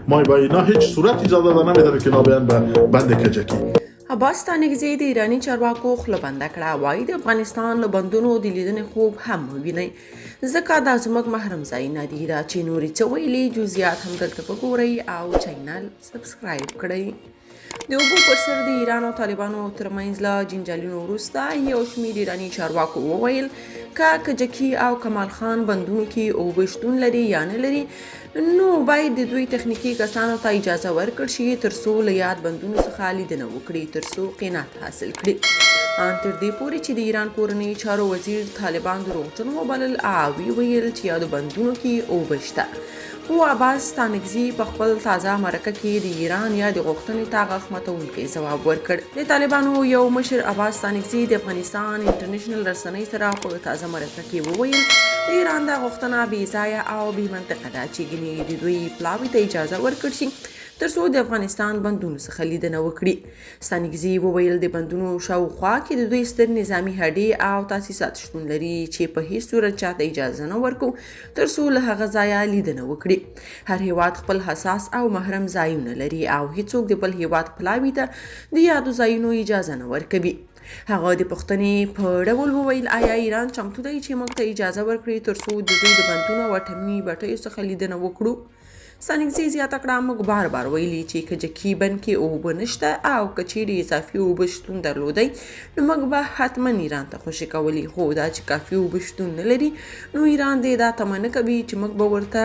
ما با اینا هیچ صورت اجازه نمیده که نابیان به بند کجکی. عباس ستانکزی د ایراني چارواکو خوله بنده کړه. وایي د افغانستان له بندونو د لیدنې خوب هم ووینئ، ځکه دا زموږ محرم ځایونه دي. دا چې نورې څه ویلي جزئیات هم دلته وګورئ او چینل سبسکرایب کړئ. د اوبو پر سر د ایران او طالبانو ترمنځ له جنجالونو وروسته یو شمېر ایراني چارواکو وویل که کجکي او کمال خان بندونو کې اوبه شتون لري یا نه لري، نو باید د دوی تخنیکي کسانو ته اجازه ورکړل شي ترڅو له یاد بندونو څخه لیدنه وکړي، ترڅو قناعت حاصل کړي. ان تر دې پورې چې د ایران کورنۍ چارو وزیر طالبان دروغجن وبلل او ویل چې یادو بندونو کې اوبه شته. خو عباس ستانکزي په خپل تازه مرکه کې د ایران یا د غوښتنې ته غاښ ماتونکی ځواب ورکړ. د طالبانو یو مشر عباس ستانکزي د افغانستان انټرنیشنل رسنۍ سره په تازه مرکه کې وویل د ایران دا غوښتنه بې ځایه او بې منطقه ده چې ګینې د دوی پلاوي ته اجازه ورکړل شي ترڅو د افغانستان بندونو څخه لیدنه وکړي. ستانکزي وویل د بندونو شاوخوا کې د دوی ستر نظامي هډې او تاسیسات شتون لري چې په هیڅ صورت چاته اجازه نه ورکو ترڅو له هغه ځایه لیدنه وکړي. هر هیواد خپل حساس او محرم ځایونه لري او هیڅوک د بل هیواد پلاوي ته د یادو ځایونو اجازه نه ورکوي. هغه د پوښتنې په ډول وویل آیا ایران چمتو دی چې موږ ته اجازه ورکړي ترڅو د دوی د بندونو او اټومي بټیو څخه لیدنه وکړو. ستانکزي زیاته کړه موږ بار بار ویلي چې کجکي بند کې اوبه نشته او که چیرې اضافي اوبه شتون درلودی نو موږ به حتما ایران ته خوشي کولی، خو دا چې کافي اوبه شتون نه لري نو ایران دې دا تمه نه کوي چې موږ به ورته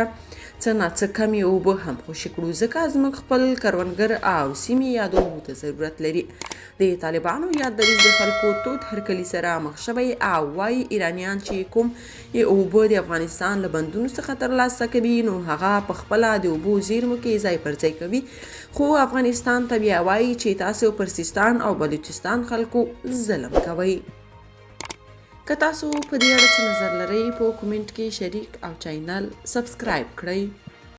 څه ناڅه کمې اوبه هم خوشي کړو، ځکه زموږ خپل کروندګر او سیمې یادو اوبو ته ضرورت لري. د طالبانو یاد دریځ د خلکو تود هرکلي سره مخ شوی او وایي ایرانیان چې کوم اوبه د افغانستان له بندونو څخه ترلاسه کوي نو هغه په خپله د اوبو زیرمو کې ځای پر ځای کوي، خو افغانستان ته بیا وایي چې تاسو پر سیستان او بلوچستان خلکو ظلم کوئ. که تاسو په دې اړه څه نظر لرئ په کومنټ کې شریک او چینل سبسکرایب کړئ.